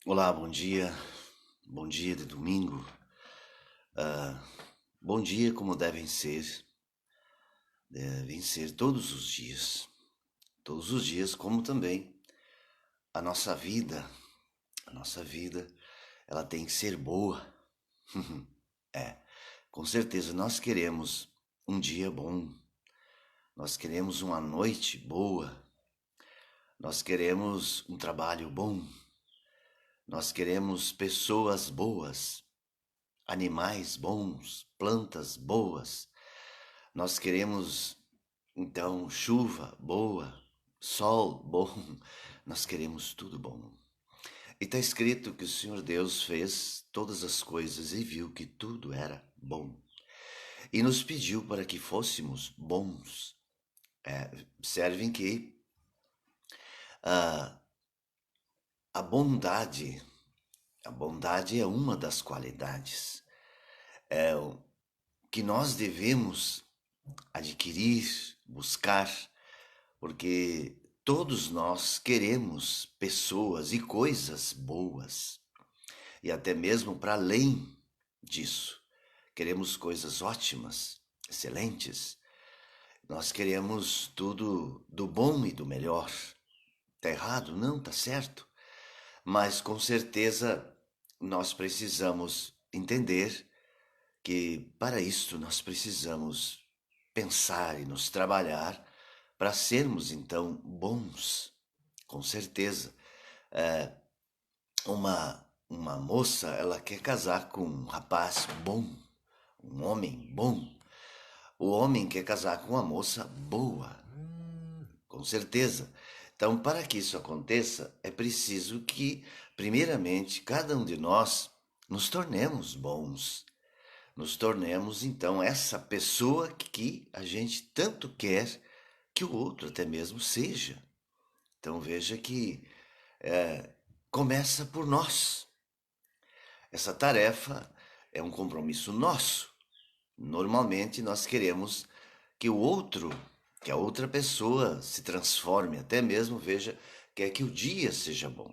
Olá, bom dia de domingo, bom dia como devem ser todos os dias, como também a nossa vida, a nossa vida, ela tem que ser boa. É, com certeza nós queremos um dia bom, nós queremos uma noite boa, nós queremos um trabalho bom, nós queremos pessoas boas, animais bons, plantas boas. Nós queremos, então, chuva boa, sol bom, nós queremos tudo bom. E está escrito que o Senhor Deus fez todas as coisas e viu que tudo era bom. E nos pediu para que fôssemos bons. Observem que a, a bondade, a bondade é uma das qualidades que nós devemos adquirir, buscar, porque todos nós queremos pessoas e coisas boas, e até mesmo para além disso. Queremos coisas ótimas, excelentes. Nós queremos tudo do bom e do melhor. Tá errado? Não, tá certo. Mas com certeza nós precisamos entender que para isso nós precisamos pensar e nos trabalhar para sermos então bons. Com certeza, uma moça, ela quer casar com um rapaz bom, um homem bom. O homem quer casar com uma moça boa, com certeza. Então, para que isso aconteça, é preciso que, primeiramente, cada um de nós nos tornemos bons. Nos tornemos, então, essa pessoa que a gente tanto quer que o outro até mesmo seja. Então, veja que começa por nós. Essa tarefa é um compromisso nosso. Normalmente nós queremos que o outro, que a outra pessoa se transforme, até mesmo veja, quer que o dia seja bom.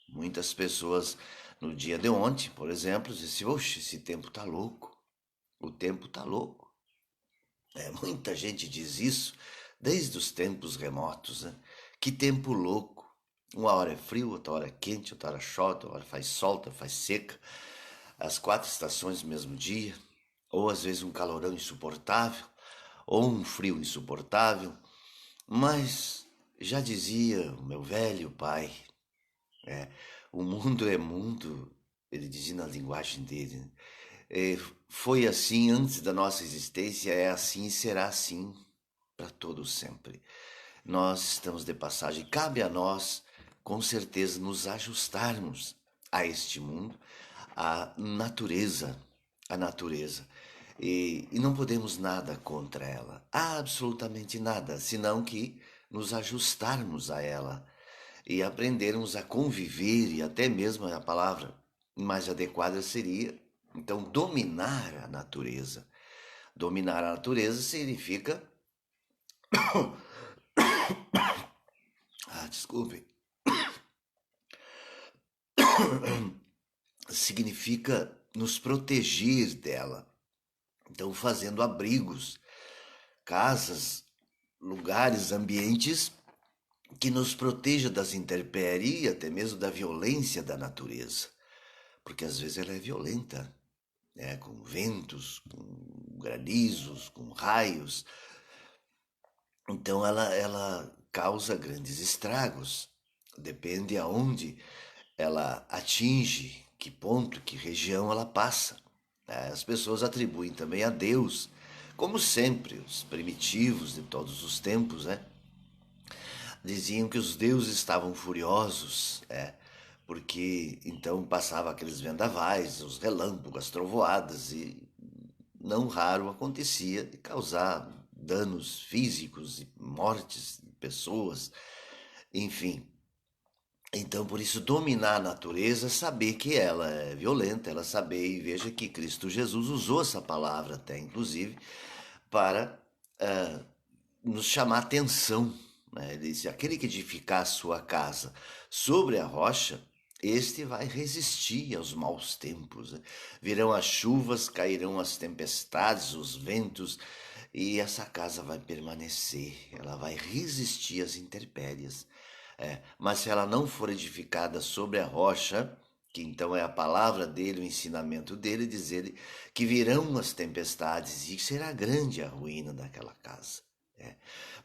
Muitas pessoas no dia de ontem, por exemplo, dizem, oxe, esse tempo tá louco. O tempo tá louco. Muita gente diz isso desde os tempos remotos, né? Que tempo louco. Uma hora é frio, outra hora é quente, outra hora chove, outra hora faz sol, outra faz seca. As quatro estações no mesmo dia, ou às vezes um calorão insuportável, ou um frio insuportável. Mas já dizia o meu velho pai, o mundo é mundo, ele dizia na linguagem dele, né? Foi assim antes da nossa existência, é assim e será assim para todos sempre. Nós estamos de passagem, cabe a nós, com certeza, nos ajustarmos a este mundo, à natureza, a natureza. E não podemos nada contra ela, absolutamente nada, senão que nos ajustarmos a ela e aprendermos a conviver, e até mesmo a palavra mais adequada seria, então, dominar a natureza. Dominar a natureza significa. Desculpe. Significa nos proteger dela. Então, fazendo abrigos, casas, lugares, ambientes que nos proteja das intempéries e até mesmo da violência da natureza. Porque às vezes ela é violenta, né? Com ventos, com granizos, com raios. Então ela causa grandes estragos. Depende aonde ela atinge, que ponto, que região ela passa. As pessoas atribuem também a Deus, como sempre, os primitivos de todos os tempos, né? Diziam que os deuses estavam furiosos, porque então passava aqueles vendavais, os relâmpagos, as trovoadas, e não raro acontecia de causar danos físicos e mortes de pessoas, enfim. Então, por isso, dominar a natureza, saber que ela é violenta, ela saber, e veja que Cristo Jesus usou essa palavra até, inclusive, para nos chamar atenção. Né? Ele disse, aquele que edificar a sua casa sobre a rocha, Este vai resistir aos maus tempos, né? Virão as chuvas, cairão as tempestades, os ventos, e essa casa vai permanecer, ela vai resistir às intempéries. Mas se ela não for edificada sobre a rocha, que então é a palavra dele, o ensinamento dele, diz ele que virão as tempestades e será grande a ruína daquela casa. É.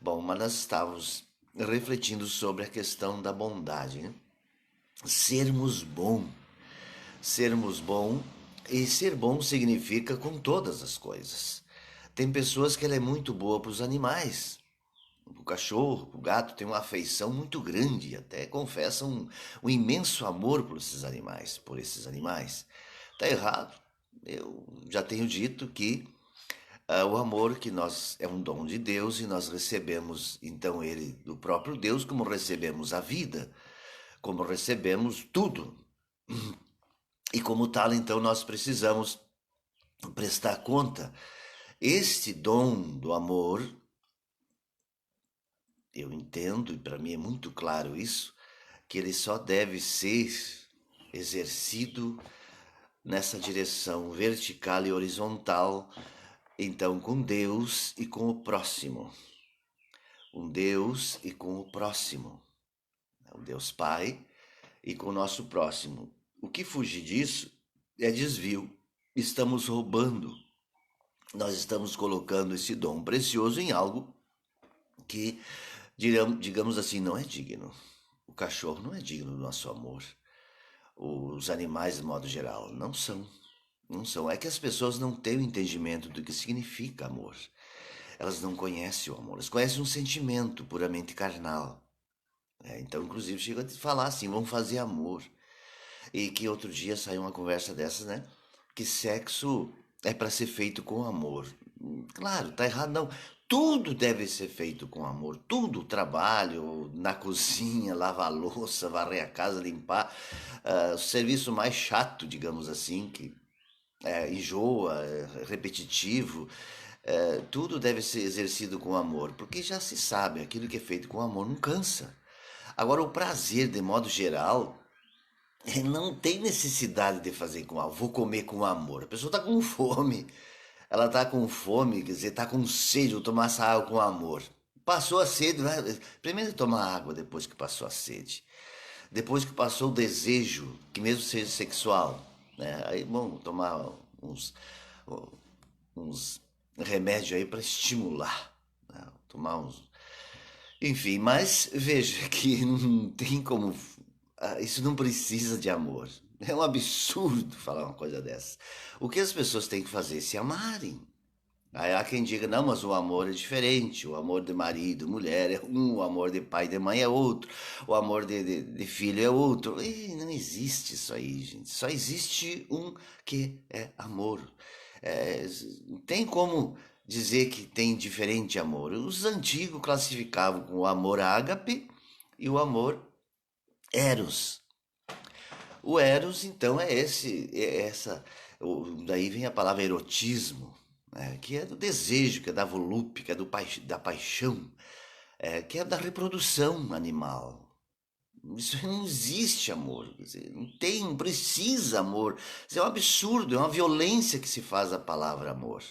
Bom, mas nós estávamos refletindo sobre a questão da bondade, né? Sermos bom, sermos bom, e ser bom significa com todas as coisas. Tem pessoas que ela é muito boa para os animais. O cachorro, o gato tem uma afeição muito grande, até confessam um imenso amor por esses animais, por esses animais. Tá errado. Eu já tenho dito que o amor que nós é um dom de Deus e nós recebemos então ele do próprio Deus, como recebemos a vida, como recebemos tudo. E como tal, então nós precisamos prestar conta. Este dom do amor, eu entendo, e para mim é muito claro isso, que ele só deve ser exercido nessa direção vertical e horizontal, então com Deus e com o próximo. Com Deus e com o próximo. O Deus Pai e com o nosso próximo. O que fugir disso é desvio. Estamos roubando. Nós estamos colocando esse dom precioso em algo que, digamos assim, não é digno. O cachorro não é digno do nosso amor. Os animais, de modo geral, não são. Não são. É que as pessoas não têm o entendimento do que significa amor. Elas não conhecem o amor. Elas conhecem um sentimento puramente carnal. Então, inclusive, chega a falar assim, vamos fazer amor. E que outro dia saiu uma conversa dessas, né? Que sexo é para ser feito com amor. Claro, tá errado não. Tudo deve ser feito com amor. Tudo, trabalho, na cozinha, lavar a louça, varrer a casa, limpar. O serviço mais chato, digamos assim, que enjoa, é repetitivo. Tudo deve ser exercido com amor, porque já se sabe, aquilo que é feito com amor não cansa. Agora, o prazer, de modo geral, não tem necessidade de fazer com amor. Vou comer com amor. A pessoa está com fome. Ela está com fome, quer dizer, está com sede. Vou tomar essa água com amor. Passou a sede, vai. Primeiro tomar água depois que passou a sede. Depois que passou o desejo, que mesmo seja sexual, né? Aí, bom, tomar uns remédios aí para estimular, né? Tomar uns. Enfim, mas veja que não tem como. Isso não precisa de amor. É um absurdo falar uma coisa dessa. O que as pessoas têm que fazer? Se amarem. Aí há quem diga, não, mas o amor é diferente. O amor de marido, mulher é um, o amor de pai e de mãe é outro, o amor de filho é outro. E não existe isso aí, gente. Só existe um que é amor. Não tem como dizer que tem diferente amor. Os antigos classificavam com o amor ágape e o amor eros. O eros, então, daí vem a palavra erotismo, né? Que é do desejo, que é da volúpia, que é da paixão, que é da reprodução animal. Isso não existe amor, quer dizer, não precisa amor. Isso é um absurdo, é uma violência que se faz a palavra amor.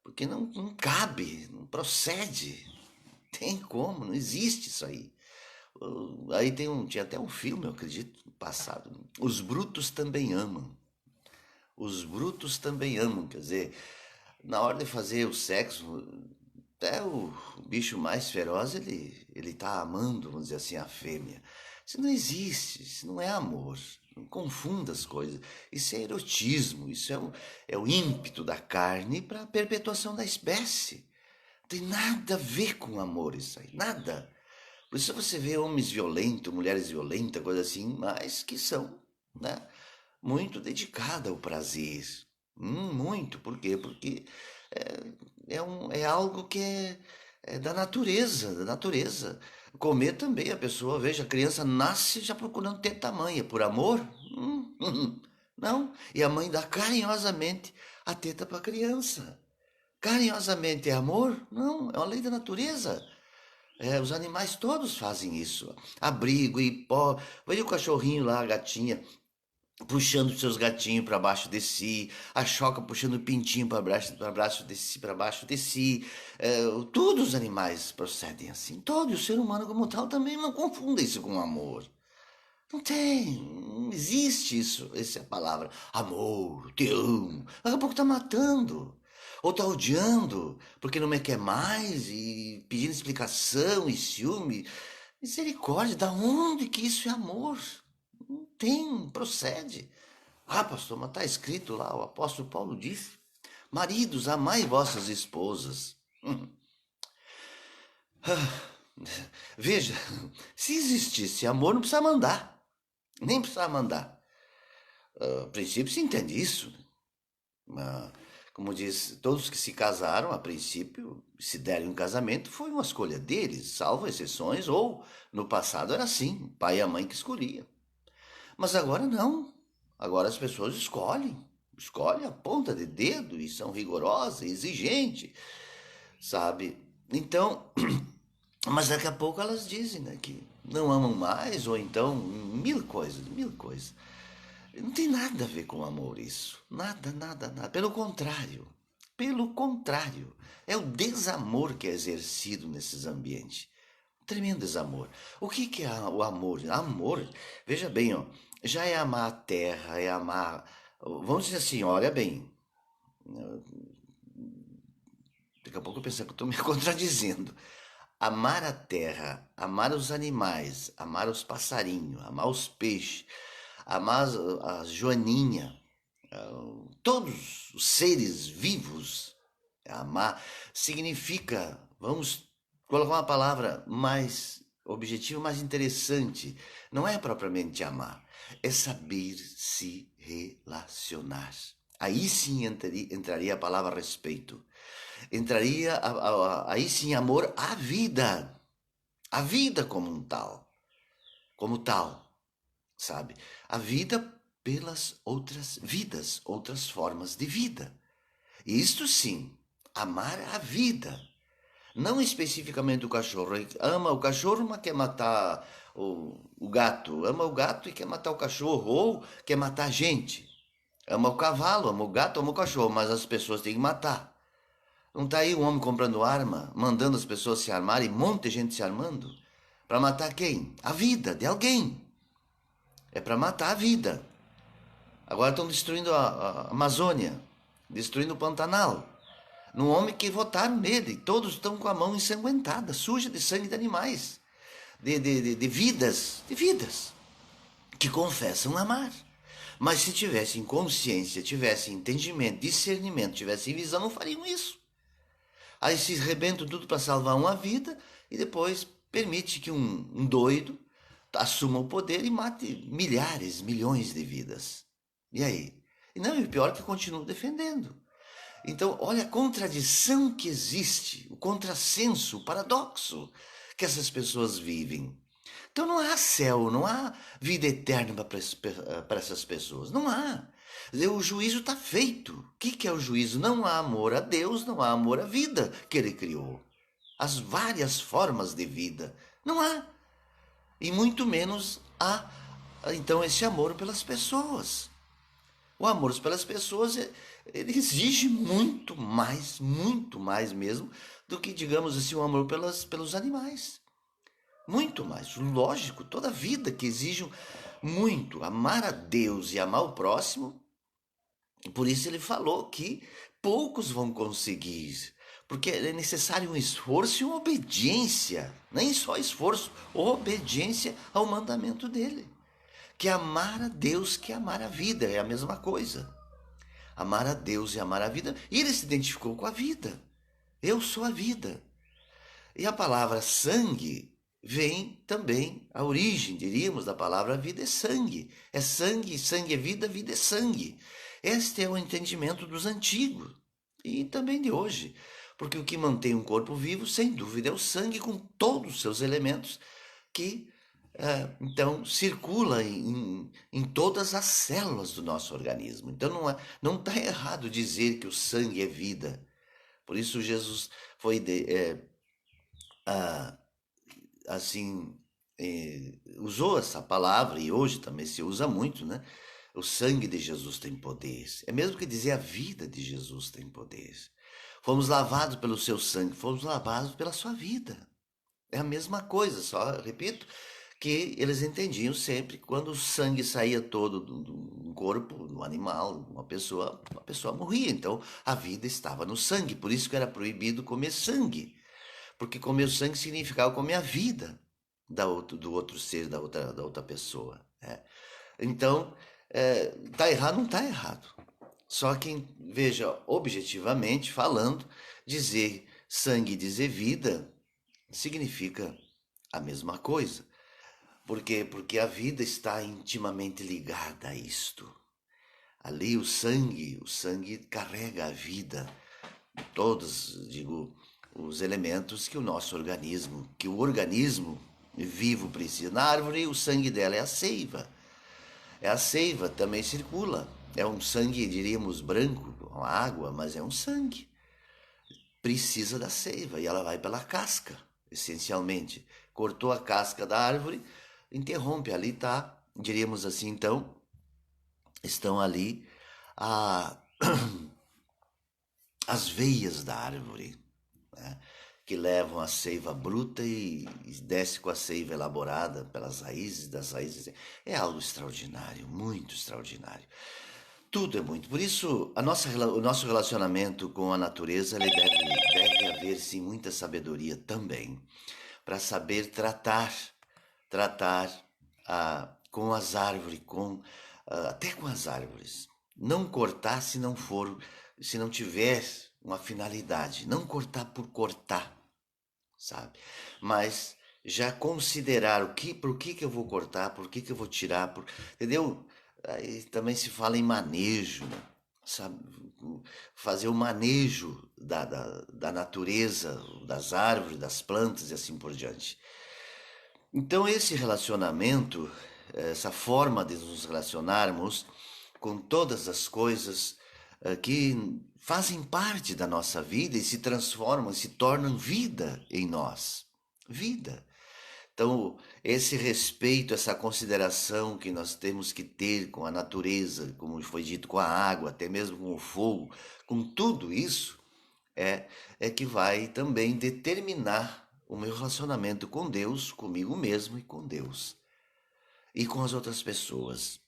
Porque não cabe, não procede, tem como, não existe isso aí. Aí tinha até um filme, eu acredito, passado. Os brutos também amam. Os brutos também amam, quer dizer, na hora de fazer o sexo, até o bicho mais feroz, ele tá amando, vamos dizer assim, a fêmea. Isso não existe, isso não é amor. Não confunda as coisas. Isso é erotismo, isso é o ímpeto da carne para a perpetuação da espécie. Não tem nada a ver com amor isso aí, nada. Por isso você vê homens violentos, mulheres violentas, coisas assim, mas que são, né, muito dedicadas ao prazer. Muito. Por quê? Porque é algo que é da natureza, da natureza. Comer também, a pessoa, veja, a criança nasce já procurando ter tamanha. Por amor? Não. E a mãe dá carinhosamente a teta para a criança. Carinhosamente é amor? Não, é uma lei da natureza. Os animais todos fazem isso. Abrigo e pó. Veja o cachorrinho lá, a gatinha, puxando os seus gatinhos para baixo de si, a Choca puxando o pintinho para baixo de si. Todos os animais procedem assim. Todo o ser humano como tal também não confunda isso com amor. Não tem, não existe isso, essa é a palavra. Amor, te amo. Daqui a pouco tá matando. Ou tá odiando, porque não me quer mais e pedindo explicação e ciúme. Misericórdia, da onde que isso é amor? Não tem, não procede. Ah, pastor, mas está escrito lá, o apóstolo Paulo disse: maridos, amai vossas esposas. Veja, se existisse amor, não precisa mandar. Nem precisa mandar. A princípio se entende isso. Como diz, todos que se casaram, a princípio, se derem um casamento, foi uma escolha deles, salvo exceções, ou no passado era assim, o pai e a mãe que escolhiam. Mas agora não. Agora as pessoas escolhem a ponta de dedo e são rigorosas, exigentes, sabe? Então, mas daqui a pouco elas dizem, né, que não amam mais, ou então mil coisas, mil coisas. Não tem nada a ver com amor isso. Nada, nada, nada. Pelo contrário. Pelo contrário. É o desamor que é exercido nesses ambientes. Tremendo desamor. O que que é o amor? Amor, veja bem, ó, já é amar a terra, é amar. Vamos dizer assim, olha bem. Daqui a pouco eu penso que eu estou me contradizendo. Amar a terra, amar os animais, amar os passarinhos, amar os peixes, amar a joaninha, todos os seres vivos. Amar significa, vamos colocar uma palavra mais objetiva, mais interessante. Não é propriamente amar, é saber se relacionar. Aí sim entraria a palavra respeito. Entraria aí sim amor à vida. A vida como um tal. Como tal, sabe? A vida pelas outras vidas, outras formas de vida. E isto sim, amar a vida. Não especificamente o cachorro. Ama o cachorro, mas quer matar o gato. Ama o gato e quer matar o cachorro. Ou quer matar a gente. Ama o cavalo, ama o gato, ama o cachorro. Mas as pessoas têm que matar. Não está aí um homem comprando arma, mandando as pessoas se armarem, um monte de gente se armando? Para matar quem? A vida de alguém. É para matar a vida. Agora estão destruindo a Amazônia, destruindo o Pantanal. Num homem que votaram nele. Todos estão com a mão ensanguentada, suja de sangue de animais, de vidas, que confessam amar. Mas se tivessem consciência, tivessem entendimento, discernimento, tivessem visão, não fariam isso. Aí se arrebentam tudo para salvar uma vida e depois permite que um doido assuma o poder e mate milhares, milhões de vidas. E aí? E não, e o pior é que continuam defendendo. Então, olha a contradição que existe, o contrassenso, o paradoxo que essas pessoas vivem. Então não há céu, não há vida eterna para essas pessoas. Não há. O juízo está feito. O que é o juízo? Não há amor a Deus, não há amor à vida que Ele criou. As várias formas de vida. Não há. E muito menos há, então, esse amor pelas pessoas. O amor pelas pessoas, ele exige muito mais mesmo, do que, digamos assim, o amor pelos animais. Muito mais. Lógico, toda vida que exige muito. Amar a Deus e amar o próximo. E por isso ele falou que poucos vão conseguir. Porque é necessário um esforço e uma obediência. Nem só esforço, obediência ao mandamento dele. Que amar a Deus, que amar a vida, é a mesma coisa. Amar a Deus e amar a vida. E ele se identificou com a vida. Eu sou a vida. E a palavra sangue vem também, a origem, diríamos, da palavra vida é sangue. É sangue, sangue é vida, vida é sangue. Este é o entendimento dos antigos e também de hoje. Porque o que mantém um corpo vivo, sem dúvida, é o sangue com todos os seus elementos que então circula em todas as células do nosso organismo. Então não está errado dizer que o sangue é vida. Por isso Jesus foi assim, usou essa palavra, e hoje também se usa muito, né? O sangue de Jesus tem poder. É mesmo que dizer a vida de Jesus tem poder. Fomos lavados pelo seu sangue, fomos lavados pela sua vida. É a mesma coisa, só repito que eles entendiam sempre que quando o sangue saía todo do corpo, do animal, uma pessoa morria. Então a vida estava no sangue, por isso que era proibido comer sangue, porque comer o sangue significava comer a vida do outro ser, da outra pessoa. Né? Então, tá errado, não tá errado. Só que, veja, objetivamente falando, dizer sangue e dizer vida significa a mesma coisa. Por quê? Porque a vida está intimamente ligada a isto. Ali o sangue carrega a vida, todos, digo, os elementos que o nosso organismo, que o organismo vivo precisa. Na árvore, o sangue dela é a seiva. É a seiva, também circula. É um sangue, diríamos, branco, com água, mas é um sangue. Precisa da seiva e ela vai pela casca, essencialmente. Cortou a casca da árvore, interrompe. Ali está, diríamos assim, então, estão ali a, as veias da árvore, né? Que levam a seiva bruta e desce com a seiva elaborada pelas raízes das raízes. É algo extraordinário, muito extraordinário. Tudo é muito. Por isso, o nosso relacionamento com a natureza ele deve haver sim muita sabedoria também, para saber tratar com as árvores, até com as árvores. Não cortar se não tiver uma finalidade. Não cortar por cortar, sabe? Mas já considerar por que eu vou cortar, por que eu vou tirar, entendeu? Aí também se fala em manejo, sabe? Fazer o manejo da natureza, das árvores, das plantas e assim por diante. Então esse relacionamento, essa forma de nos relacionarmos com todas as coisas que fazem parte da nossa vida e se transformam, se tornam vida em nós. Vida. Então, esse respeito, essa consideração que nós temos que ter com a natureza, como foi dito, com a água, até mesmo com o fogo, com tudo isso, é que vai também determinar o meu relacionamento com Deus, comigo mesmo e com Deus. E com as outras pessoas.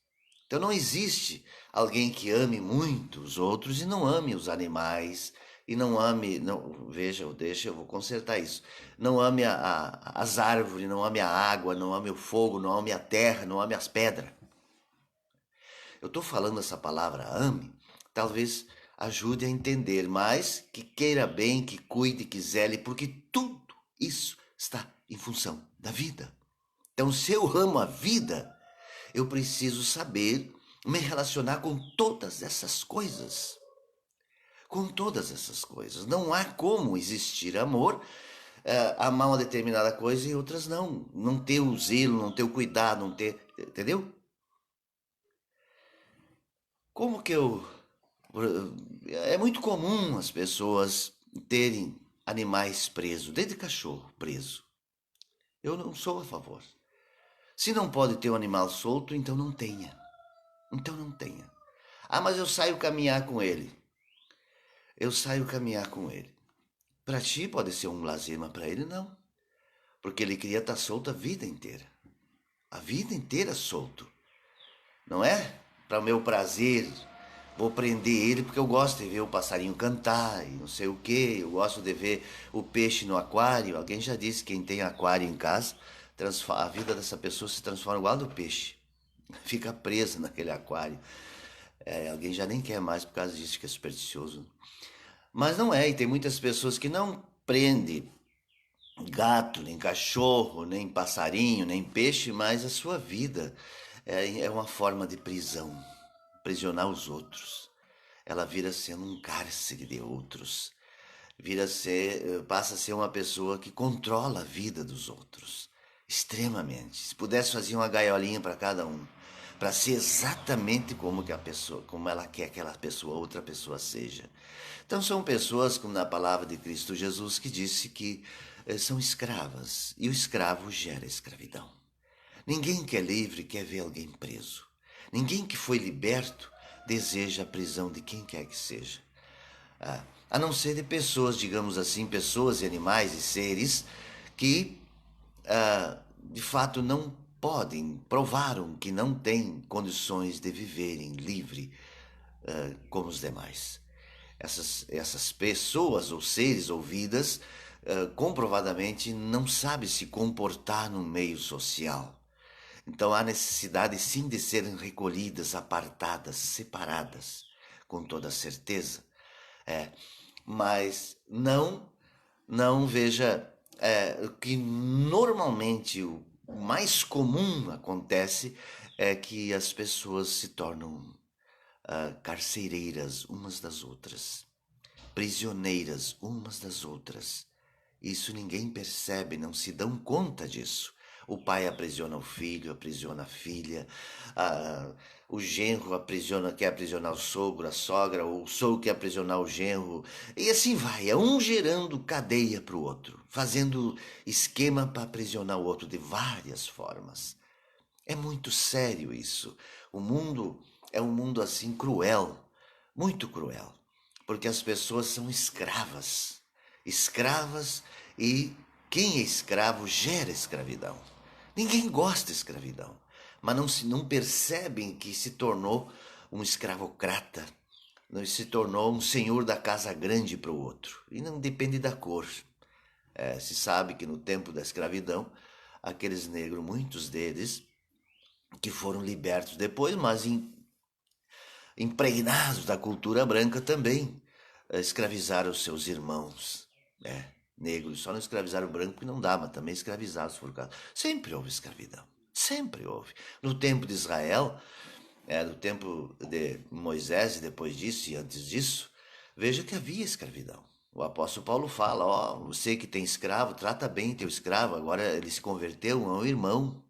Então não existe alguém que ame muito os outros e não ame os animais, e não ame, não, veja, eu vou consertar isso. Não ame as árvores, não ame a água, não ame o fogo, não ame a terra, não ame as pedras. Eu estou falando essa palavra ame, talvez ajude a entender, mas que queira bem, que cuide, que zele, porque tudo isso está em função da vida. Então, se eu amo a vida, eu preciso saber me relacionar com todas essas coisas. Com todas essas coisas. Não há como existir amor, amar uma determinada coisa e outras não. Não ter o zelo, não ter o cuidado, não ter. Entendeu? Como que eu. É muito comum as pessoas terem animais presos, desde cachorro preso. Eu não sou a favor. Se não pode ter um animal solto, então não tenha. Então não tenha. Ah, mas eu saio caminhar com ele. Eu saio caminhar com ele. Para ti pode ser um lazer, mas para ele não. Porque ele queria estar solto a vida inteira. A vida inteira solto. Não é? Para o meu prazer. Vou prender ele porque eu gosto de ver o passarinho cantar e não sei o que. Eu gosto de ver o peixe no aquário. Alguém já disse que quem tem aquário em casa, a vida dessa pessoa se transforma igual a do peixe. Fica presa naquele aquário. Alguém já nem quer mais por causa disso, que é supersticioso. Mas não é, e tem muitas pessoas que não prendem gato, nem cachorro, nem passarinho, nem peixe, mas a sua vida é uma forma de prisão, prisionar os outros. Ela vira sendo um cárcere de outros, passa a ser uma pessoa que controla a vida dos outros, extremamente. Se pudesse fazer uma gaiolinha para cada um, para ser exatamente como que a pessoa, como ela quer que aquela pessoa, outra pessoa seja. Então são pessoas, como na palavra de Cristo Jesus, que disse que são escravas e o escravo gera escravidão. Ninguém que é livre quer ver alguém preso. Ninguém que foi liberto deseja a prisão de quem quer que seja. A não ser de pessoas, digamos assim, pessoas e animais e seres que de fato não podem, provaram que não têm condições de viverem livre como os demais. Essas pessoas ou seres ou vidas comprovadamente não sabem se comportar no meio social. Então há necessidade sim de serem recolhidas, apartadas, separadas, com toda certeza. Mas não veja que normalmente o mais comum acontece é que as pessoas se tornam carcereiras umas das outras, prisioneiras umas das outras. Isso ninguém percebe, não se dão conta disso. O pai aprisiona o filho, aprisiona a filha, o genro quer aprisionar o sogro, a sogra, o sogro quer aprisionar o genro, e assim vai. É um gerando cadeia para o outro, fazendo esquema para aprisionar o outro de várias formas. É muito sério isso. O mundo é um mundo assim cruel, muito cruel, porque as pessoas são escravas. Escravas e quem é escravo gera escravidão. Ninguém gosta de escravidão, mas não percebem que se tornou um escravocrata, se tornou um senhor da casa grande para o outro. E não depende da cor. Se sabe que no tempo da escravidão, aqueles negros, muitos deles, que foram libertos depois, mas impregnados da cultura branca também, escravizaram os seus irmãos, negros. Só não escravizaram o branco porque não dá, mas também escravizaram os forcados. Sempre houve escravidão, sempre houve. No tempo de Israel, no tempo de Moisés e depois disso e antes disso, veja que havia escravidão. O apóstolo Paulo fala, você que tem escravo, trata bem teu escravo, agora ele se converteu, é um irmão.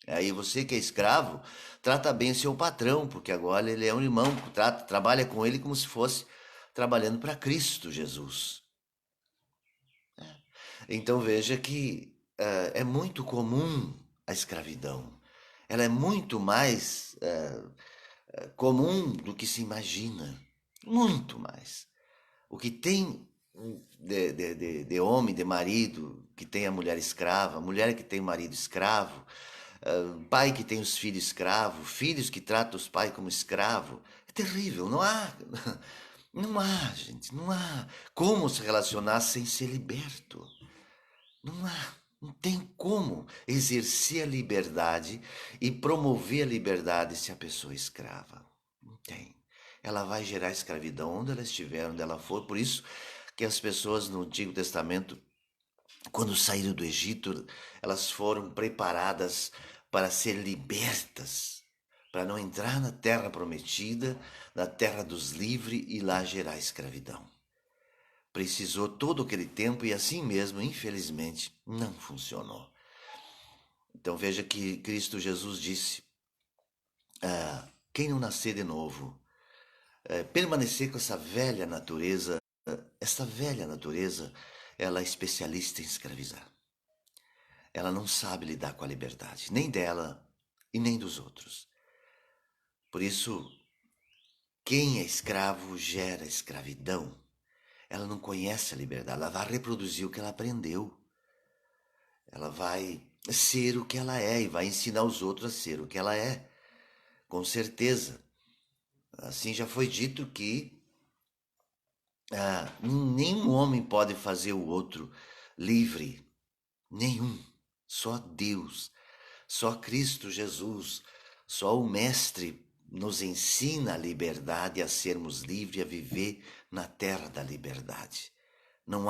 Aí você que é escravo, trata bem o seu patrão, porque agora ele é um irmão, trabalha com ele como se fosse trabalhando para Cristo Jesus. Então veja que é muito comum a escravidão. Ela é muito mais comum do que se imagina. Muito mais. O que tem de homem, de marido, que tem a mulher escrava, mulher que tem marido escravo, pai que tem os filhos escravos, filhos que tratam os pais como escravo. É terrível, não há, gente, não há como se relacionar sem ser liberto. Não tem como exercer a liberdade e promover a liberdade se a pessoa é escrava. Não tem. Ela vai gerar escravidão onde ela estiver, onde ela for. Por isso que as pessoas no Antigo Testamento, quando saíram do Egito, elas foram preparadas para ser libertas, para não entrar na terra prometida, na terra dos livres e lá gerar escravidão. Precisou todo aquele tempo e assim mesmo, infelizmente, não funcionou. Então veja que Cristo Jesus disse, quem não nascer de novo, permanecer com essa velha natureza, ela é especialista em escravizar. Ela não sabe lidar com a liberdade, nem dela e nem dos outros. Por isso, quem é escravo gera escravidão. Ela não conhece a liberdade, ela vai reproduzir o que ela aprendeu. Ela vai ser o que ela é e vai ensinar os outros a ser o que ela é. Com certeza. Assim já foi dito que nenhum homem pode fazer o outro livre. Nenhum. Só Deus. Só Cristo Jesus. Só o Mestre nos ensina a liberdade, a sermos livres, a viver na terra da liberdade. Não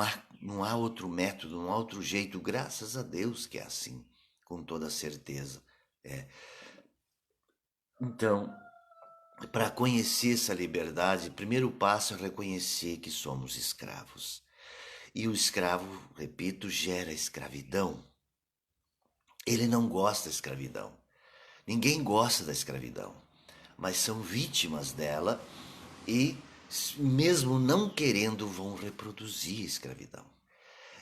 há outro método, não há outro jeito, graças a Deus que é assim, com toda certeza. Então, para conhecer essa liberdade, o primeiro passo é reconhecer que somos escravos. E o escravo, repito, gera escravidão. Ele não gosta da escravidão. Ninguém gosta da escravidão, mas são vítimas dela e, mesmo não querendo, vão reproduzir a escravidão.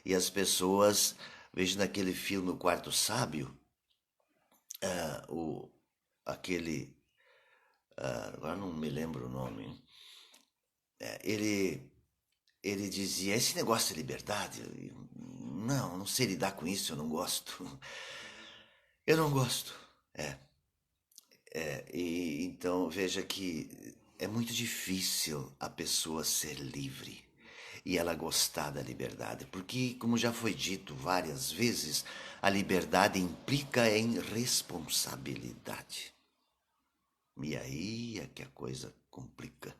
E as pessoas, vejo naquele filme O Quarto Sábio, o, aquele, agora não me lembro o nome, ele, ele dizia, esse negócio de liberdade, não, não sei lidar com isso, eu não gosto. Eu não gosto. É, e então veja que é muito difícil a pessoa ser livre e ela gostar da liberdade, porque, como já foi dito várias vezes, a liberdade implica em responsabilidade. E aí é que a coisa complica.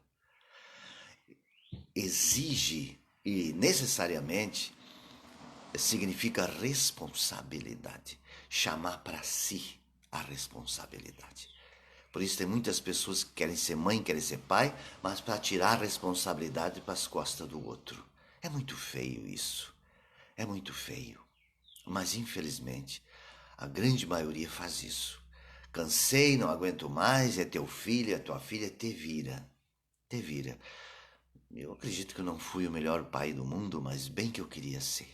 Exige e necessariamente significa responsabilidade, chamar para si a responsabilidade. Por isso tem muitas pessoas que querem ser mãe, querem ser pai, mas para tirar a responsabilidade para as costas do outro. É muito feio isso. É muito feio. Mas infelizmente, a grande maioria faz isso. Cansei, não aguento mais, é teu filho, é tua filha, te vira. Te vira. Eu acredito que eu não fui o melhor pai do mundo, mas bem que eu queria ser.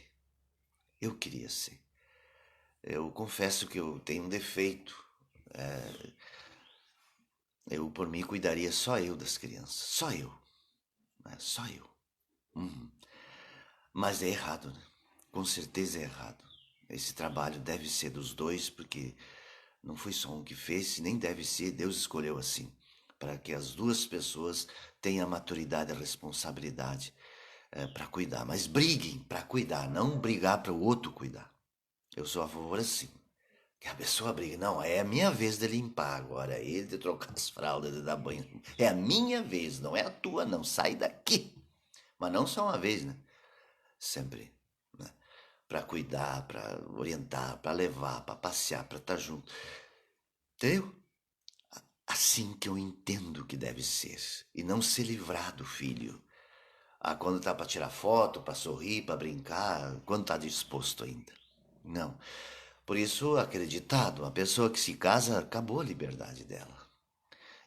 Eu queria ser. Eu confesso que eu tenho um defeito. Eu, por mim, cuidaria só eu das crianças. Só eu. Né? Só eu. Uhum. Mas é errado, né? Com certeza é errado. Esse trabalho deve ser dos dois, porque não foi só um que fez, nem deve ser, Deus escolheu assim, para que as duas pessoas tenham a maturidade e a responsabilidade para cuidar. Mas briguem para cuidar, não brigar para o outro cuidar. Eu sou a favor assim. Que a pessoa briga, não, é a minha vez de limpar agora, é ele de trocar as fraldas, de dar banho. É a minha vez, não é a tua, não. Sai daqui. Mas não só uma vez, né? Sempre. Né? Para cuidar, para orientar, para levar, para passear, para estar junto. Entendeu? Assim que eu entendo que deve ser. E não se livrar do filho. Ah, quando tá para tirar foto, para sorrir, para brincar, quando tá disposto ainda. Não. Por isso, acreditado, a pessoa que se casa, acabou a liberdade dela.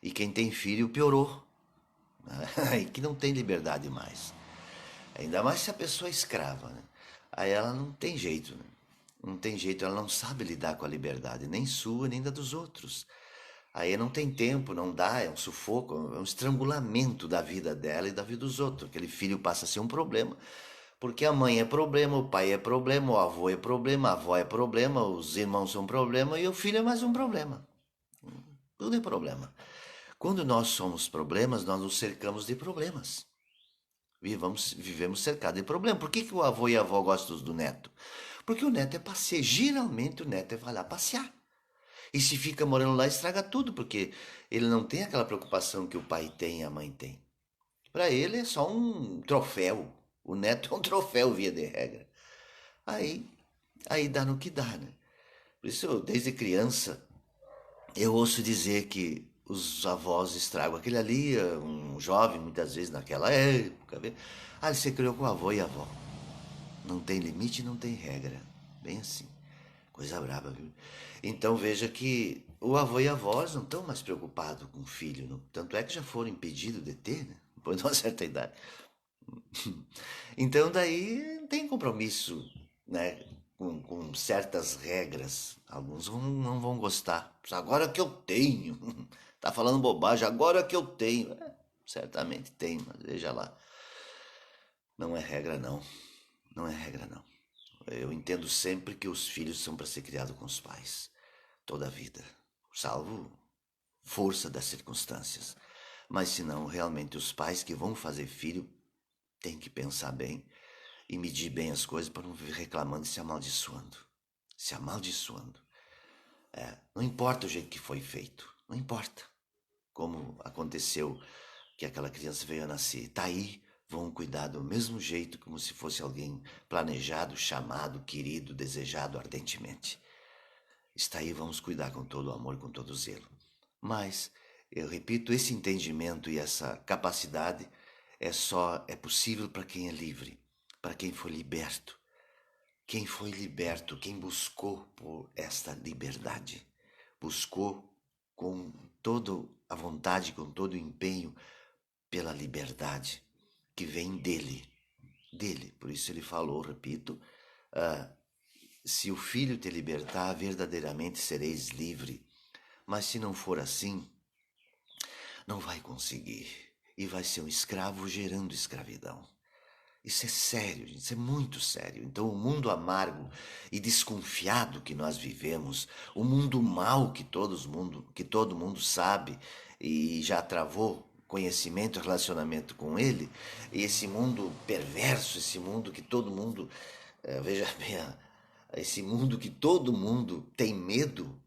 E quem tem filho, piorou. E que não tem liberdade mais. Ainda mais se a pessoa é escrava, né? Aí ela não tem jeito, né? Não tem jeito, ela não sabe lidar com a liberdade, nem sua, nem da dos outros. Aí não tem tempo, não dá, é um sufoco, é um estrangulamento da vida dela e da vida dos outros. Aquele filho passa a ser um problema, porque a mãe é problema, o pai é problema, o avô é problema, a avó é problema, os irmãos são problema e o filho é mais um problema. Tudo é problema. Quando nós somos problemas, nós nos cercamos de problemas. Vivemos cercados de problemas. Por que o avô e a avó gostam do neto? Porque o neto é passeio. Geralmente o neto vai lá passear. E se fica morando lá, estraga tudo, porque ele não tem aquela preocupação que o pai tem e a mãe tem. Para ele é só um troféu. O neto é um troféu, via de regra. Aí, aí dá no que dá, né? Por isso, desde criança, eu ouço dizer que os avós estragam. Aquele ali, um jovem, muitas vezes naquela época, vê? Ah, ele se criou com o avô e a avó. Não tem limite, não tem regra. Bem assim. Coisa braba, viu? Então veja que o avô e a avó não estão mais preocupados com o filho. Não? Tanto é que já foram impedidos de ter, né? Depois de uma certa idade. Então daí não tem compromisso, né? Com certas regras. Alguns não vão gostar. Agora que eu tenho. Tá falando bobagem, agora que eu tenho. É, certamente tem, mas veja lá. Não é regra não. Não é regra não. Eu entendo sempre que os filhos são para ser criados com os pais. Toda a vida. Salvo força das circunstâncias. Mas se não, realmente os pais que vão fazer filho têm que pensar bem e medir bem as coisas para não vir reclamando e se amaldiçoando. Se amaldiçoando. Não importa o jeito que foi feito. Não importa como aconteceu que aquela criança veio a nascer. Tá aí, vão cuidar do mesmo jeito como se fosse alguém planejado, chamado, querido, desejado ardentemente. Está aí, vamos cuidar com todo o amor, com todo o zelo. Mas, eu repito, esse entendimento e essa capacidade é possível para quem é livre, para quem foi liberto. Quem foi liberto, quem buscou por esta liberdade, buscou com toda a vontade, com todo o empenho pela liberdade que vem dele. dele. Por isso ele falou, repito, se o Filho te libertar, verdadeiramente sereis livre. Mas se não for assim, não vai conseguir. E vai ser um escravo gerando escravidão. Isso é sério, gente, isso é muito sério. Então, o mundo amargo e desconfiado que nós vivemos, o mundo mau que todo mundo sabe e já travou conhecimento e relacionamento com ele, e esse mundo perverso, esse mundo que todo mundo, veja bem, esse mundo que todo mundo tem medo,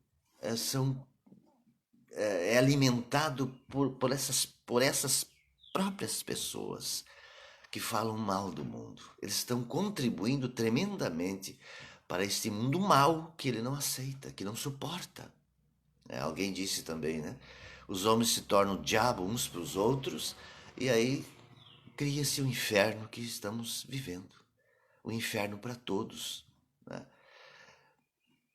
é alimentado por essas próprias pessoas que falam mal do mundo. Eles estão contribuindo tremendamente para este mundo mau que ele não aceita, que não suporta. Alguém disse também, né? Os homens se tornam diabo uns para os outros e aí cria-se o inferno que estamos vivendo. O inferno para todos, né?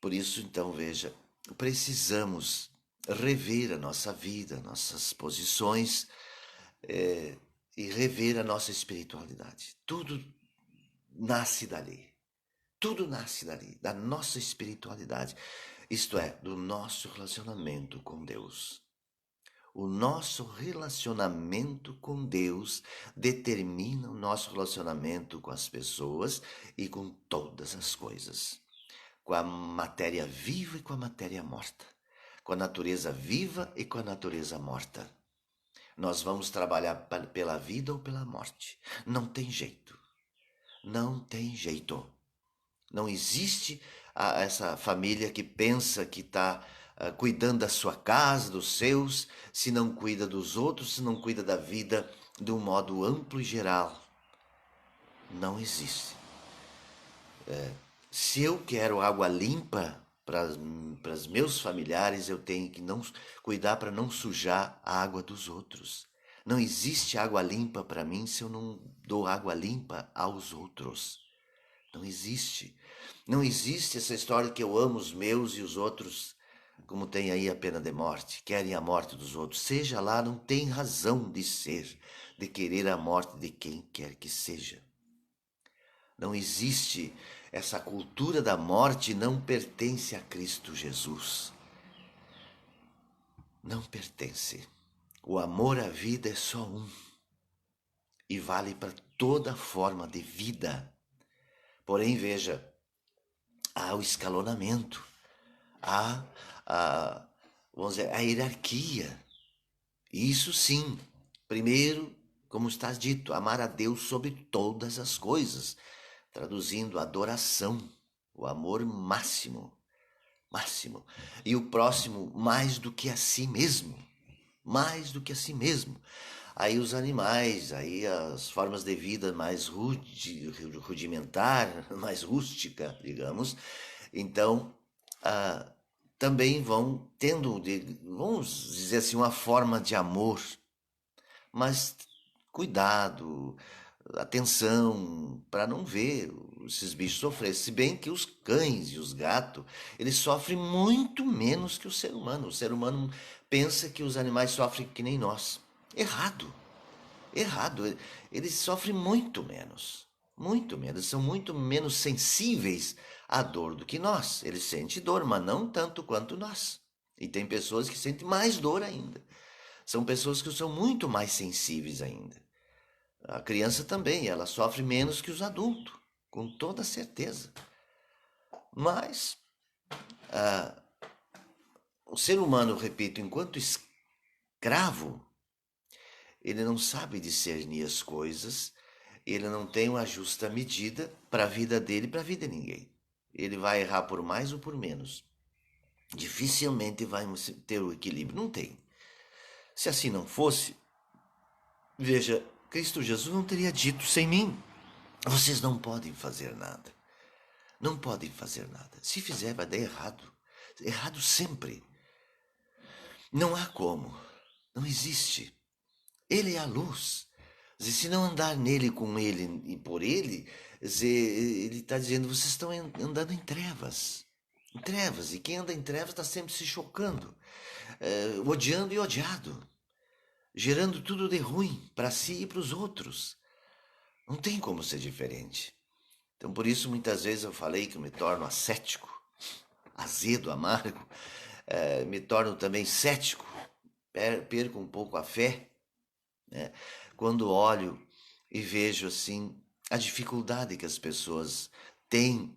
Por isso, então, veja, precisamos rever a nossa vida, nossas posições, e rever a nossa espiritualidade. Tudo nasce dali. Tudo nasce dali, da nossa espiritualidade. Isto é, do nosso relacionamento com Deus. O nosso relacionamento com Deus determina o nosso relacionamento com as pessoas e com todas as coisas. Com a matéria viva e com a matéria morta. Com a natureza viva e com a natureza morta. Nós vamos trabalhar pela vida ou pela morte. Não tem jeito. Não tem jeito. Não existe essa família que pensa que está cuidando da sua casa, dos seus, se não cuida dos outros, se não cuida da vida de um modo amplo e geral. Não existe. Se eu quero água limpa para os meus familiares, eu tenho que não cuidar para não sujar a água dos outros. Não existe água limpa para mim se eu não dou água limpa aos outros. Não existe. Não existe essa história que eu amo os meus e os outros, como tem aí a pena de morte, querem a morte dos outros. Seja lá, não tem razão de ser, de querer a morte de quem quer que seja. Não existe. Essa cultura da morte não pertence a Cristo Jesus. Não pertence. O amor à vida é só um. E vale para toda forma de vida. Porém, veja, há o escalonamento, há vamos dizer, a hierarquia. Isso sim, primeiro, como está dito, amar a Deus sobre todas as coisas, traduzindo adoração, o amor máximo, máximo. E o próximo mais do que a si mesmo, mais do que a si mesmo. Aí os animais, aí as formas de vida mais rudimentar, mais rústica, digamos. Então, também vão tendo, vamos dizer assim, uma forma de amor, mas cuidado, atenção, para não ver esses bichos sofrer. Se bem que os cães e os gatos, eles sofrem muito menos que o ser humano. O ser humano pensa que os animais sofrem que nem nós. Errado. Errado. Eles sofrem muito menos. Muito menos. São muito menos sensíveis à dor do que nós. Eles sentem dor, mas não tanto quanto nós. E tem pessoas que sentem mais dor ainda. São pessoas que são muito mais sensíveis ainda. A criança também, ela sofre menos que os adultos, com toda certeza. Mas o ser humano, repito, enquanto escravo, ele não sabe discernir as coisas, ele não tem uma justa medida para a vida dele e para a vida de ninguém. Ele vai errar por mais ou por menos. Dificilmente vai ter o equilíbrio. Não tem. Se assim não fosse, veja, Cristo Jesus não teria dito: sem mim, vocês não podem fazer nada. Não podem fazer nada. Se fizer, vai dar errado. Errado sempre. Não há como. Não existe. Ele é a luz. E se não andar nele, com ele e por ele, ele está dizendo: vocês estão andando em trevas. Em trevas. E quem anda em trevas está sempre se chocando, odiando e odiado, gerando tudo de ruim para si e para os outros. Não tem como ser diferente. Então, por isso, muitas vezes eu falei que eu me torno ascético, azedo, amargo, me torno também cético, perco um pouco a fé, né? Quando olho e vejo assim a dificuldade que as pessoas têm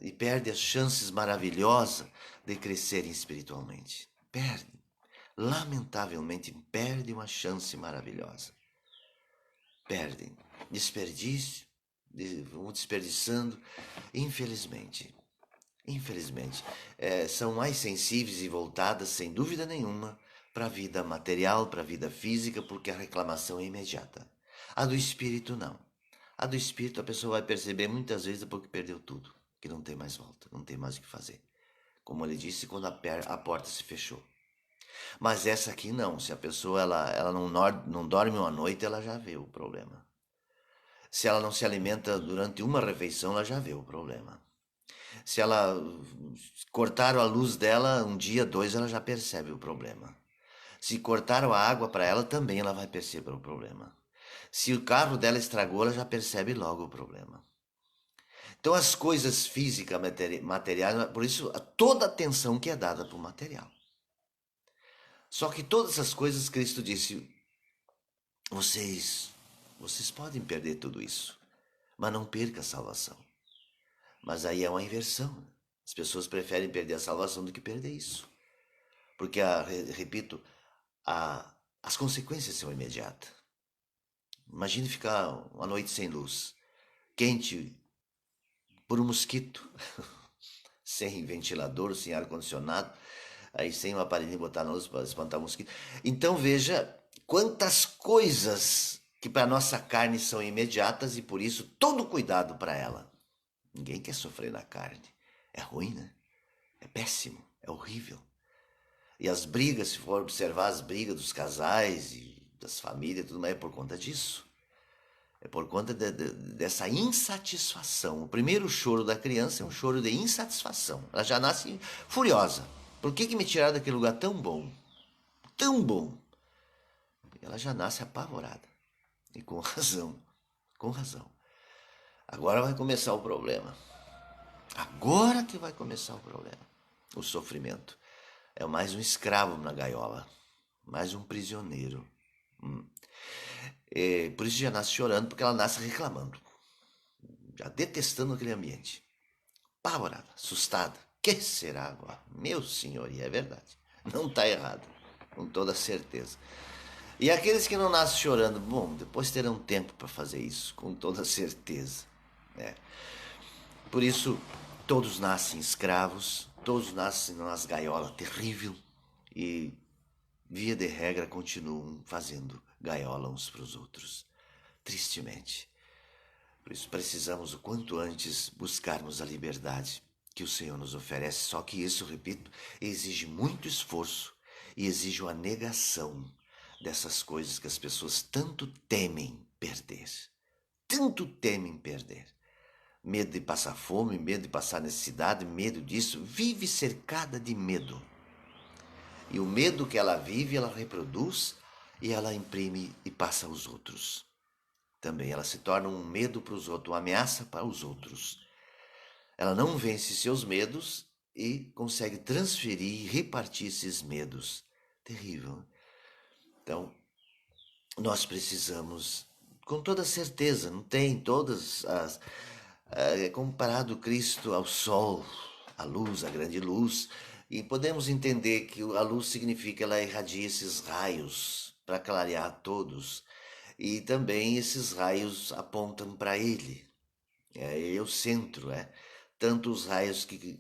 e perdem as chances maravilhosas de crescerem espiritualmente. Perdem. Lamentavelmente, perdem uma chance maravilhosa. Perdem. Desperdício, vão desperdiçando, infelizmente. Infelizmente, são mais sensíveis e voltadas, sem dúvida nenhuma, para a vida material, para a vida física, porque a reclamação é imediata. A do espírito, não. A do espírito, a pessoa vai perceber muitas vezes depois que perdeu tudo, que não tem mais volta, não tem mais o que fazer. Como ele disse, quando a porta se fechou. Mas essa aqui não, se a pessoa ela não dorme uma noite, ela já vê o problema. Se ela não se alimenta durante uma refeição, ela já vê o problema. Se ela cortaram a luz dela um dia, dois, ela já percebe o problema. Se cortaram a água para ela, também ela vai perceber o problema. Se o carro dela estragou, ela já percebe logo o problema. Então as coisas físicas, materiais, por isso toda a atenção que é dada para o material. Só que todas essas coisas, Cristo disse, vocês podem perder tudo isso, mas não perca a salvação. Mas aí é uma inversão. As pessoas preferem perder a salvação do que perder isso. Porque, repito, as consequências são imediatas. Imagine ficar uma noite sem luz, quente por um mosquito, sem ventilador, sem ar-condicionado, aí sem um aparelhinho botar na luz para espantar o mosquito. Então veja quantas coisas que para nossa carne são imediatas e por isso todo cuidado para ela. Ninguém quer sofrer na carne. É ruim, né? É péssimo, é horrível. E as brigas, se for observar as brigas dos casais e das famílias, tudo mais, é por conta disso. É por conta dessa insatisfação. O primeiro choro da criança é um choro de insatisfação. Ela já nasce furiosa. Por que me tiraram daquele lugar tão bom? Tão bom. Ela já nasce apavorada. E com razão. Com razão. Agora vai começar o problema. Agora que vai começar o problema. O sofrimento. É mais um escravo na gaiola. Mais um prisioneiro. Por isso já nasce chorando, porque ela nasce reclamando. Já detestando aquele ambiente. Apavorada, assustada. Que será agora? Meu senhor, e é verdade. Não está errado. Com toda certeza. E aqueles que não nascem chorando, bom, depois terão tempo para fazer isso, com toda certeza. Né? Por isso, todos nascem escravos, todos nascem nas gaiolas terrível e, via de regra, continuam fazendo gaiola uns para os outros. Tristemente. Por isso precisamos o quanto antes buscarmos a liberdade que o Senhor nos oferece. Só que isso, repito, exige muito esforço e exige uma negação dessas coisas que as pessoas tanto temem perder. Tanto temem perder. Medo de passar fome, medo de passar necessidade, medo disso. Vive cercada de medo. E o medo que ela vive, ela reproduz e ela imprime e passa aos outros. Também ela se torna um medo para os outros, uma ameaça para os outros. Ela não vence seus medos e consegue transferir e repartir esses medos. Terrível. Então, nós precisamos, com toda certeza, não tem todas as... comparado Cristo ao sol, a luz, a grande luz, e podemos entender que a luz significa ela irradia esses raios para clarear todos, e também esses raios apontam para ele, é o centro, tanto os raios que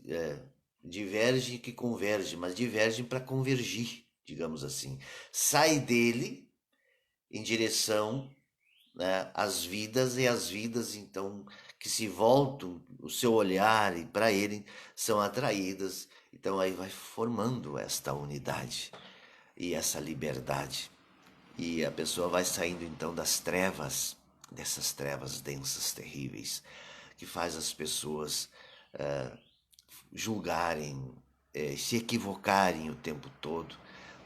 divergem que convergem, mas divergem para convergir, digamos assim, sai dele em direção, né, às vidas, e as vidas então que se voltam o seu olhar e para ele são atraídas, então aí vai formando esta unidade e essa liberdade, e a pessoa vai saindo então das trevas, dessas trevas densas, terríveis, que faz as pessoas julgarem, se equivocarem o tempo todo,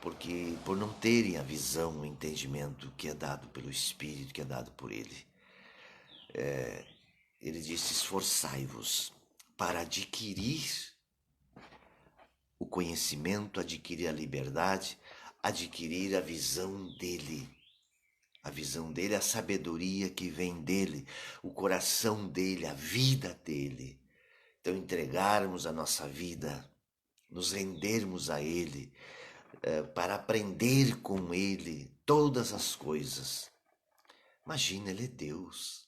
porque por não terem a visão, o entendimento que é dado pelo Espírito, que é dado por Ele. Ele disse: esforçai-vos para adquirir o conhecimento, adquirir a liberdade, adquirir a visão dele. A visão dele, a sabedoria que vem dele, o coração dele, a vida dele. Então, entregarmos a nossa vida, nos rendermos a ele, para aprender com ele todas as coisas. Imagina, ele é Deus.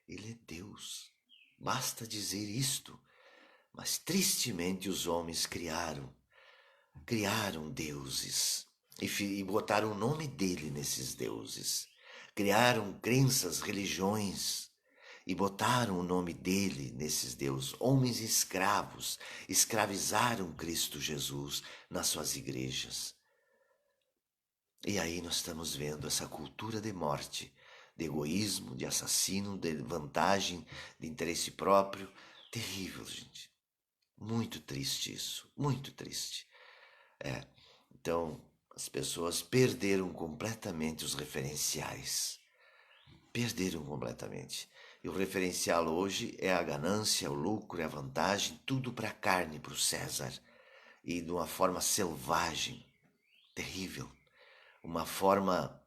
Ele é Deus. Basta dizer isto. Mas tristemente os homens criaram deuses e botaram o nome dele nesses deuses. Criaram crenças, religiões e botaram o nome dele nesses deuses. Homens escravos escravizaram Cristo Jesus nas suas igrejas. E aí nós estamos vendo essa cultura de morte, de egoísmo, de assassino, de vantagem, de interesse próprio. Terrível, gente. Muito triste isso, muito triste. Então, as pessoas perderam completamente os referenciais. Perderam completamente. E o referencial hoje é a ganância, o lucro, a vantagem, tudo para a carne, para o César. E de uma forma selvagem, terrível. Uma forma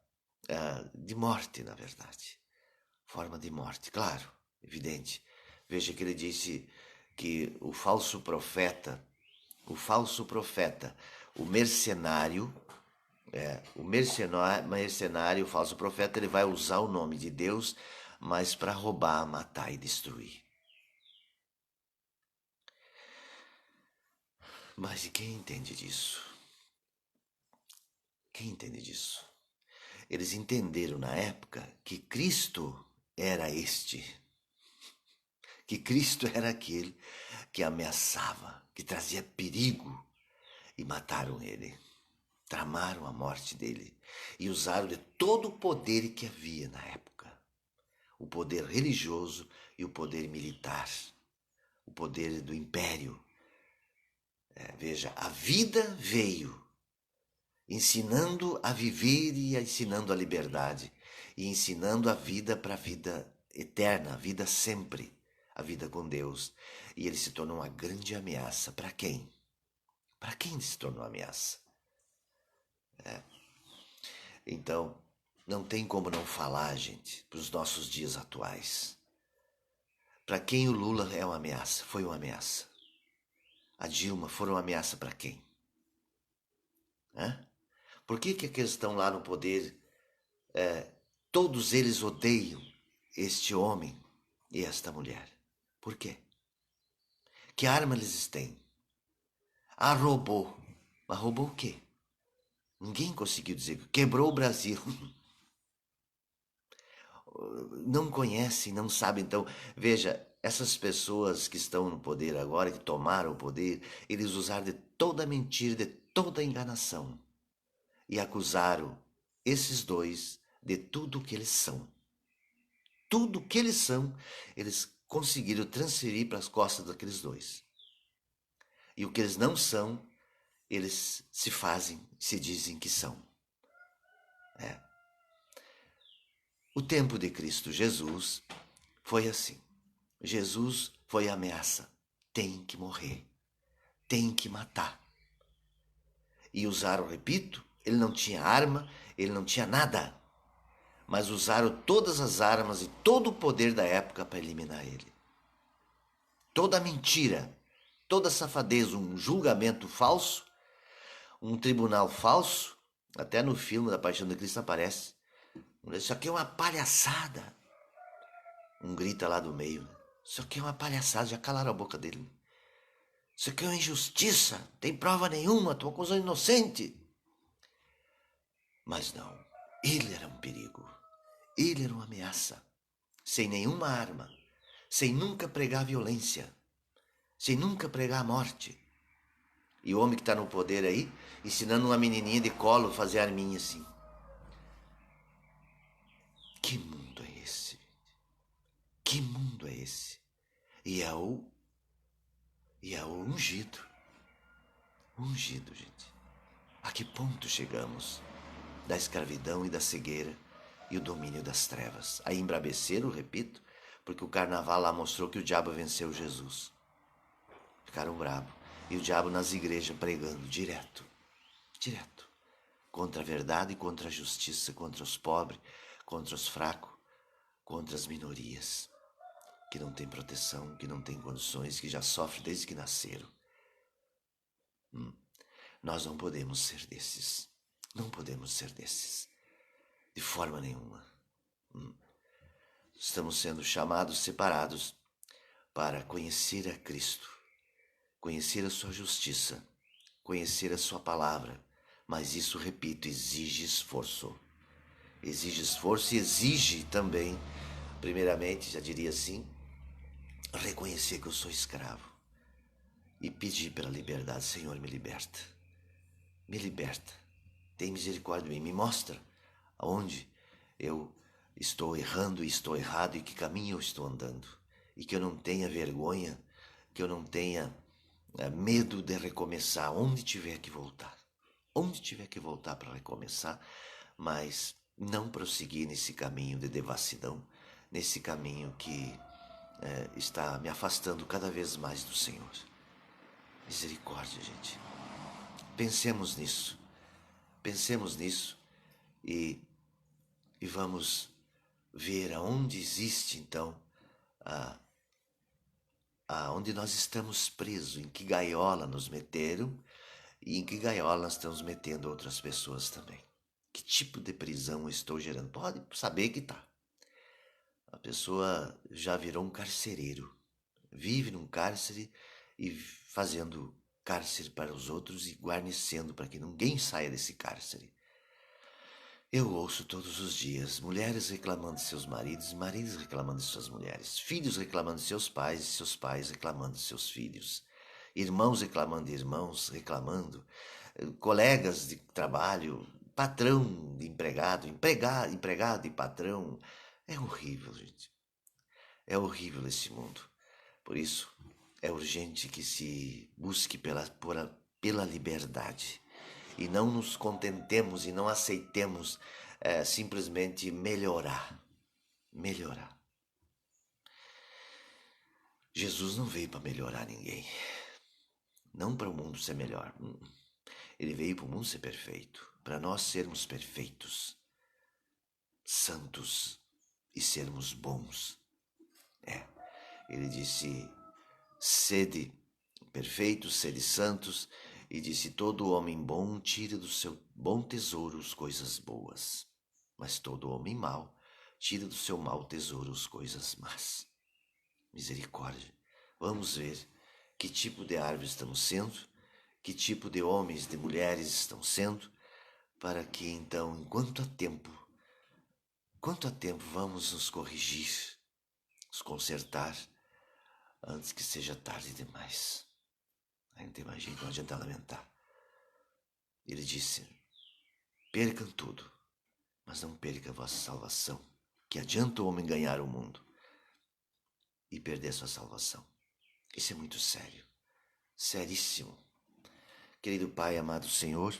de morte, na verdade. Forma de morte, claro, evidente. Veja que ele disse que o falso profeta, o mercenário, o falso profeta, ele vai usar o nome de Deus, mas para roubar, matar e destruir. Mas e quem entende disso? Quem entende disso? Eles entenderam na época que Cristo era que Cristo era aquele que ameaçava, que trazia perigo, e mataram ele. Tramaram a morte dele e usaram de todo o poder que havia na época. O poder religioso e o poder militar, o poder do império. Veja, a vida veio ensinando a viver e ensinando a liberdade e ensinando a vida para a vida eterna, a vida sempre, a vida com Deus. E ele se tornou uma grande ameaça. Para quem? Para quem ele se tornou ameaça? Então, não tem como não falar, gente, para os nossos dias atuais. Para quem o Lula é uma ameaça? Foi uma ameaça. A Dilma foi uma ameaça para quem? Por que aqueles que estão lá no poder, todos eles odeiam este homem e esta mulher? Por quê? Que arma eles têm? Ah, roubou. Mas roubou o quê? Ninguém conseguiu dizer. Quebrou o Brasil. Não conhecem, não sabem. Então, veja, essas pessoas que estão no poder agora, que tomaram o poder, eles usaram de toda mentira, de toda enganação e acusaram esses dois de tudo o que eles são. Tudo o que eles são, eles conseguiram transferir para as costas daqueles dois. E o que eles não são, eles se fazem, se dizem que são. O tempo de Cristo Jesus foi assim. Jesus foi a ameaça. Tem que morrer. Tem que matar. E usaram, repito, ele não tinha arma, ele não tinha nada. Mas usaram todas as armas e todo o poder da época para eliminar ele. Toda a mentira, toda a safadeza, um julgamento falso, um tribunal falso. Até no filme da Paixão de Cristo aparece. Isso aqui é uma palhaçada. Um grita lá do meio. Isso aqui é uma palhaçada, já calaram a boca dele. Isso aqui é uma injustiça, tem prova nenhuma, estou acusando inocente. Mas não, ele era um perigo. Ele era uma ameaça. Sem nenhuma arma, sem nunca pregar violência, sem nunca pregar a morte. E o homem que está no poder aí, ensinando uma menininha de colo a fazer arminha assim. Que mundo é esse? Que mundo é esse? E é o ungido. Ungido, gente. A que ponto chegamos? Da escravidão e da cegueira e o domínio das trevas. A embraveceram, repito, porque o carnaval lá mostrou que o diabo venceu Jesus. Ficaram bravos. E o diabo nas igrejas pregando direto, direto, contra a verdade, contra a justiça, contra os pobres, contra os fracos, contra as minorias, que não têm proteção, que não têm condições, que já sofrem desde que nasceram. Nós não podemos ser desses. Não podemos ser desses. De forma nenhuma. Estamos sendo chamados, separados, para conhecer a Cristo, conhecer a sua justiça, conhecer a sua palavra. Mas isso, repito, exige esforço. Exige esforço e exige também, primeiramente, já diria assim, reconhecer que eu sou escravo e pedir pela liberdade. Senhor, me liberta. Me liberta. Tem misericórdia de mim. Me mostra aonde eu estou errando e estou errado e que caminho eu estou andando. E que eu não tenha vergonha, que eu não tenha medo de recomeçar onde tiver que voltar. Onde tiver que voltar para recomeçar, mas não prosseguir nesse caminho de devassidão, nesse caminho que está me afastando cada vez mais do Senhor. Misericórdia, gente. Pensemos nisso. Pensemos nisso e vamos ver aonde existe, então, aonde nós estamos presos, em que gaiola nos meteram e em que gaiola nós estamos metendo outras pessoas também. Que tipo de prisão eu estou gerando? Pode saber que tá. A pessoa já virou um carcereiro, vive num cárcere e fazendo cárcere para os outros e guarnecendo para que ninguém saia desse cárcere. Eu ouço todos os dias mulheres reclamando de seus maridos, maridos reclamando de suas mulheres, filhos reclamando de seus pais e seus pais reclamando de seus filhos, irmãos reclamando de irmãos, reclamando, colegas de trabalho, patrão de empregado, empregado e patrão. É horrível, gente. É horrível esse mundo. Por isso, é urgente que se busque pela liberdade. E não nos contentemos e não aceitemos simplesmente melhorar. Melhorar. Jesus não veio para melhorar ninguém. Não para o mundo ser melhor. Ele veio para o mundo ser perfeito. Para nós sermos perfeitos, santos e sermos bons. Ele disse, sede perfeitos, sede santos. E disse, todo homem bom tira do seu bom tesouro as coisas boas. Mas todo homem mau tira do seu mau tesouro as coisas más. Misericórdia. Vamos ver que tipo de árvore estamos sendo, que tipo de homens, de mulheres estão sendo, para que então, enquanto há tempo vamos nos corrigir, nos consertar, antes que seja tarde demais. Aí não tem mais jeito, não adianta lamentar. Ele disse, percam tudo, mas não perca a vossa salvação. Que adianta o homem ganhar o mundo e perder a sua salvação? Isso é muito sério, seríssimo. Querido Pai, amado Senhor,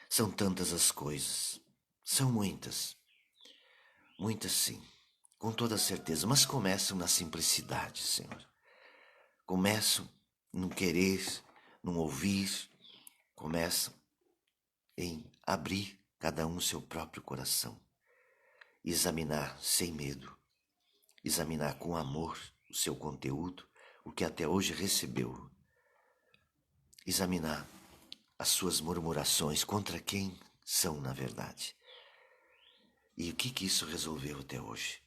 são tantas as coisas, são muitas, muitas sim, com toda certeza, mas começam na simplicidade, Senhor. Começam no querer, no ouvir, começam em abrir cada um seu próprio coração, examinar sem medo, examinar com amor o seu conteúdo, o que até hoje recebeu, examinar as suas murmurações contra quem são na verdade. E o que isso resolveu até hoje?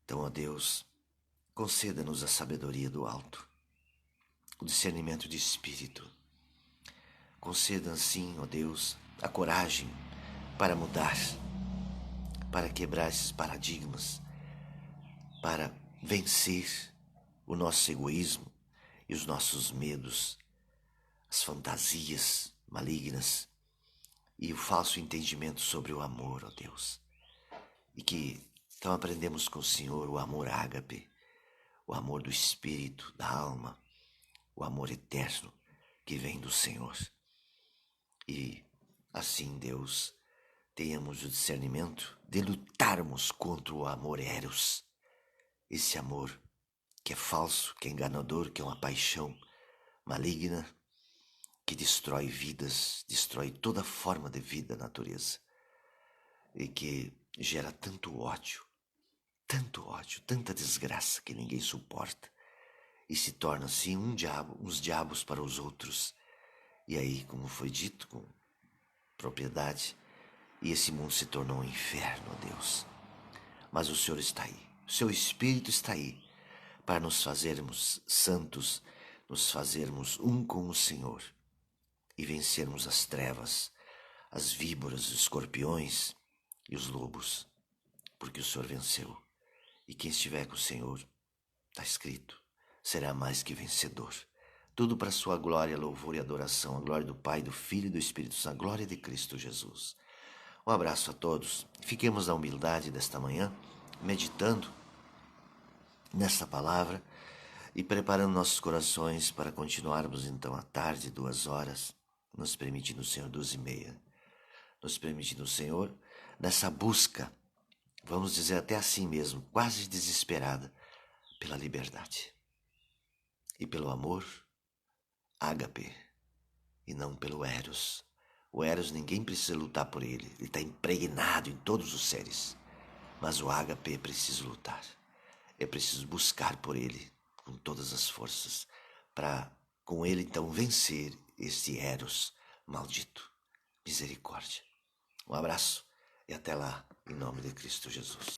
Então, ó Deus, conceda-nos a sabedoria do alto, o discernimento de espírito. Conceda assim, ó Deus, a coragem para mudar, para quebrar esses paradigmas, para vencer o nosso egoísmo e os nossos medos, as fantasias malignas e o falso entendimento sobre o amor, ó Deus. E que então aprendemos com o Senhor o amor ágape, o amor do espírito, da alma, o amor eterno que vem do Senhor. E assim, Deus, tenhamos o discernimento de lutarmos contra o amor eros, esse amor que é falso, que é enganador, que é uma paixão maligna, que destrói vidas, destrói toda forma de vida, natureza, e que gera tanto ódio, tanta desgraça que ninguém suporta, e se torna assim uns diabos para os outros. E aí, como foi dito com propriedade, e esse mundo se tornou um inferno, ó Deus. Mas o Senhor está aí, o seu Espírito está aí para nos fazermos santos, nos fazermos um com o Senhor e vencermos as trevas, as víboras, os escorpiões e os lobos, porque o Senhor venceu. E quem estiver com o Senhor, está escrito, será mais que vencedor. Tudo para a sua glória, louvor e adoração, a glória do Pai, do Filho e do Espírito Santo, a glória de Cristo Jesus. Um abraço a todos. Fiquemos na humildade desta manhã, meditando nesta palavra e preparando nossos corações para continuarmos então à tarde, 2 horas, nos permitindo o Senhor 2h30. Nos permitindo o Senhor nessa busca, vamos dizer até assim mesmo, quase desesperada, pela liberdade e pelo amor ágape e não pelo eros. O eros ninguém precisa lutar por ele está impregnado em todos os seres, mas o ágape é preciso lutar, é preciso buscar por ele com todas as forças, para com ele então vencer este eros maldito. Misericórdia. Um abraço e até lá, em nome de Cristo Jesus.